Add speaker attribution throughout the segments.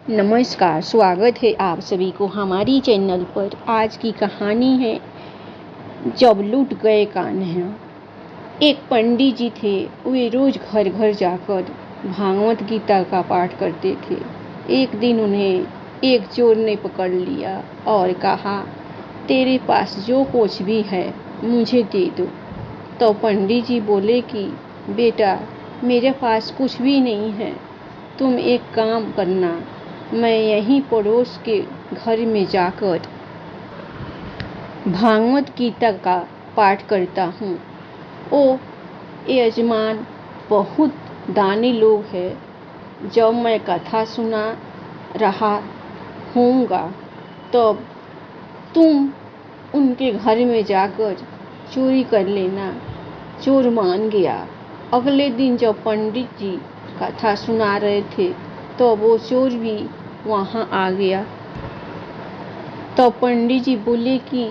Speaker 1: नमस्कार, स्वागत है आप सभी को हमारी चैनल पर। आज की कहानी है जब लूट गए कान्हा। एक पंडित जी थे। वे रोज घर घर जाकर भागवत गीता का पाठ करते थे। एक दिन उन्हें एक चोर ने पकड़ लिया और कहा, तेरे पास जो कुछ भी है मुझे दे दो। तो पंडित जी बोले कि बेटा, मेरे पास कुछ भी नहीं है। तुम एक काम करना, मैं यहीं पड़ोस के घर में जाकर भागवत गीता का पाठ करता हूँ। ओ यजमान, बहुत दानी लोग हैं। जब मैं कथा सुना रहा होऊंगा तब तुम उनके घर में जाकर चोरी कर लेना। चोर मान गया। अगले दिन जब पंडित जी कथा सुना रहे थे तो वो चोर भी वहाँ आ गया। तो पंडित जी बोले कि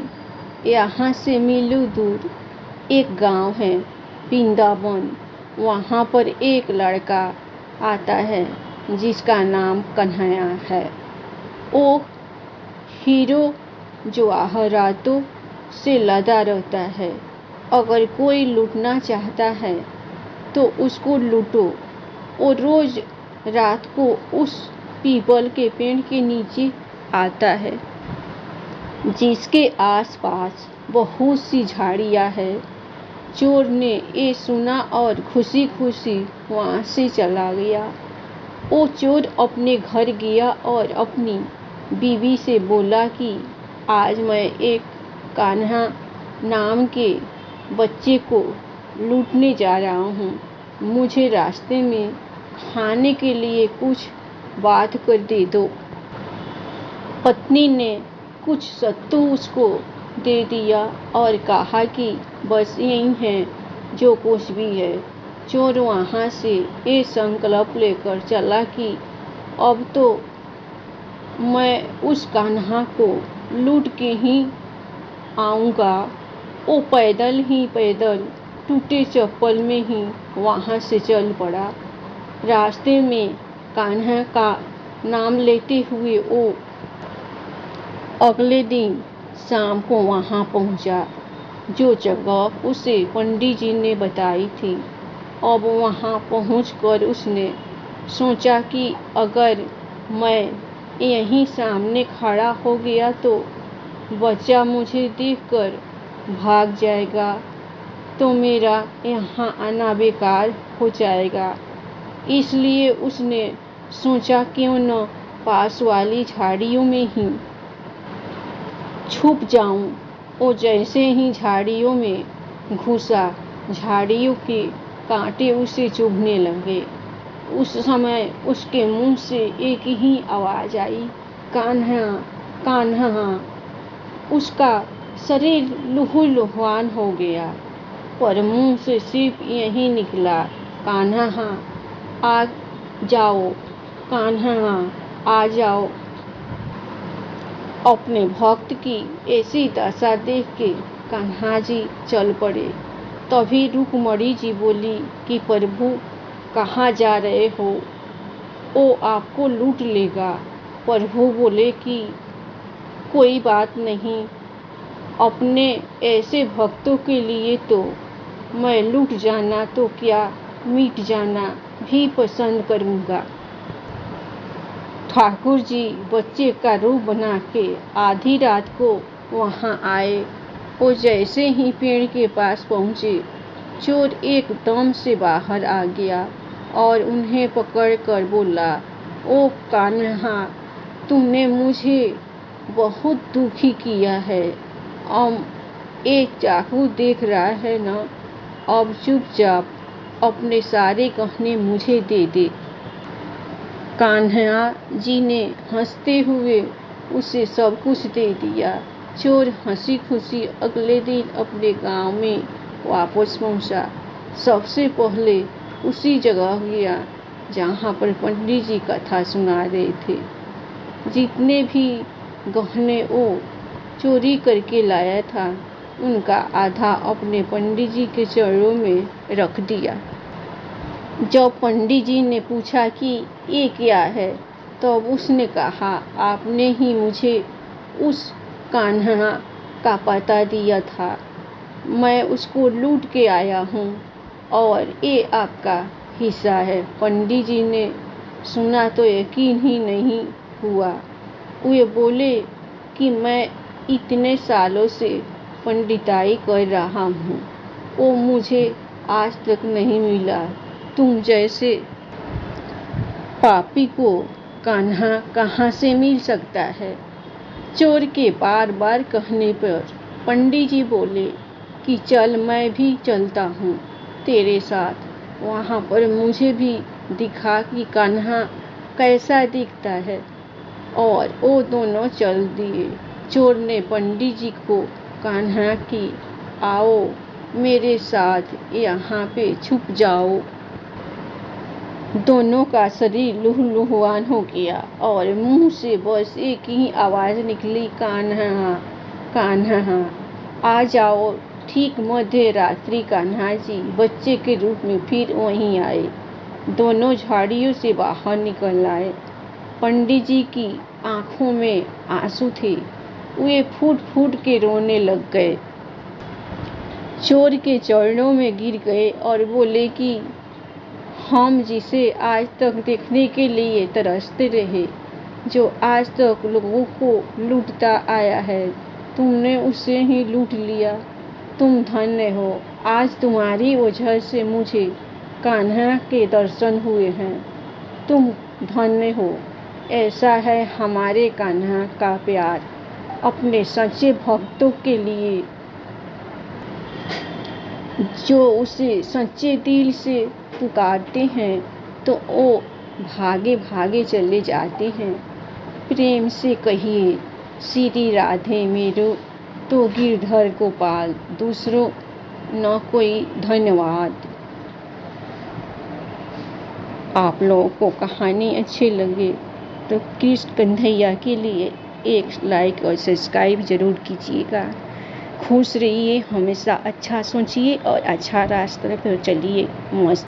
Speaker 1: यहाँ से मीलों दूर एक गांव है, वृंदावन। वहाँ पर एक लड़का आता है जिसका नाम कन्हैया है। वो हीरो जवाहरातों से लदा रहता है। अगर कोई लूटना चाहता है तो उसको लूटो। वो रोज रात को उस पीपल के पेड़ के नीचे आता है जिसके आसपास बहुत सी झाड़ियाँ हैं। चोर ने ये सुना और खुशी खुशी वहाँ से चला गया। वो चोर अपने घर गया और अपनी बीवी से बोला कि आज मैं एक कान्हा नाम के बच्चे को लूटने जा रहा हूँ। मुझे रास्ते में खाने के लिए कुछ बात कर दे दो। पत्नी ने कुछ सत्तू उसको दे दिया और कहा कि बस यही है जो कुछ भी है। चोर वहाँ से ये संकल्प लेकर चला कि अब तो मैं उस कान्हा को लूट के ही आऊँगा। वो पैदल टूटे चप्पल में ही वहाँ से चल पड़ा। रास्ते में कान्हा का नाम लेते हुए वो अगले दिन शाम को वहाँ पहुँचा जो जगह उसे पंडित जी ने बताई थी। अब वहाँ पहुँचकर उसने सोचा कि अगर मैं यहीं सामने खड़ा हो गया तो बच्चा मुझे देखकर भाग जाएगा, तो मेरा यहाँ आना बेकार हो जाएगा। इसलिए उसने सोचा क्यों न पास वाली झाड़ियों में ही छुप जाऊं। वो जैसे ही झाड़ियों में घुसा, झाड़ियों के कांटे उसे चुभने लगे। उस समय उसके मुंह से एक ही आवाज आई, कान्हा कान्हा। उसका शरीर लहूलुहान हो गया, पर मुंह से सिर्फ यही निकला, कान्हा आ जाओ, कान्हा आ जाओ। अपने भक्त की ऐसी दशा देख के कान्हा जी चल पड़े। तभी रुक्मणी जी बोली कि प्रभु, कहाँ जा रहे हो? वो आपको लूट लेगा। प्रभु बोले कि कोई बात नहीं, अपने ऐसे भक्तों के लिए तो मैं लूट जाना तो क्या, मिट जाना भी पसंद करूँगा। ठाकुर जी बच्चे का रूप बना के आधी रात को वहाँ आए। वो जैसे ही पेड़ के पास पहुँचे, चोर एकदम से बाहर आ गया और उन्हें पकड़ कर बोला, ओ कान्हा, तुमने मुझे बहुत दुखी किया है। एक चाकू देख रहा है ना, अब चुपचाप अपने सारे गहने मुझे दे दे। कान्हा जी ने हंसते हुए उसे सब कुछ दे दिया। चोर हंसी खुशी अगले दिन अपने गांव में वापस पहुंचा। सबसे पहले उसी जगह गया जहां पर पंडित जी कथा सुना रहे थे। जितने भी गहने वो चोरी करके लाया था उनका आधा अपने पंडित जी के चरणों में रख दिया। जब पंडित जी ने पूछा कि ये क्या है तब उसने कहा, आपने ही मुझे उस कान्हा का पता दिया था, मैं उसको लूट के आया हूँ और ये आपका हिस्सा है। पंडित जी ने सुना तो यकीन ही नहीं हुआ। वे बोले कि मैं इतने सालों से पंडिताई कर रहा हूँ, वो मुझे आज तक नहीं मिला। तुम जैसे पापी को कान्हा कहाँ से मिल सकता है? चोर के बार बार कहने पर पंडित जी बोले कि चल, मैं भी चलता हूँ तेरे साथ। वहाँ पर मुझे भी दिखा कि कान्हा कैसा दिखता है। और वो दोनों चल दिए। चोर ने पंडित जी को कान्हा की, आओ मेरे साथ यहाँ पे छुप जाओ। दोनों का शरीर लुहुलुहुआन हो गया और मुंह से बस एक ही आवाज़ निकली, कान्हा कान्हा आ जाओ। ठीक मध्य रात्रि कान्हा जी बच्चे के रूप में फिर वहीं आए। दोनों झाड़ियों से बाहर निकल आए। पंडित जी की आंखों में आंसू थे। वे फूट फूट के रोने लग गए। चोर के चरणों में गिर गए और बोले कि हम जिसे आज तक देखने के लिए तरसते रहे, जो आज तक लोगों को लूटता आया है, तुमने उसे ही लूट लिया। तुम धन्य हो। आज तुम्हारी वजह से मुझे कान्हा के दर्शन हुए हैं। तुम धन्य हो। ऐसा है हमारे कान्हा का प्यार अपने सच्चे भक्तों के लिए, जो उसे सच्चे दिल से पुकारते हैं तो वो भागे भागे चले जाते हैं। प्रेम से कहिए, श्री राधे मेरो तो गिरधर गोपाल, दूसरों न कोई। धन्यवाद। आप लोगों को कहानी अच्छी लगे तो कृष्ण कन्हैया के लिए एक लाइक और सब्सक्राइब जरूर कीजिएगा। खुश रहिए, हमेशा अच्छा सोचिए और अच्छा रास्ते पर चलिए। मस्त।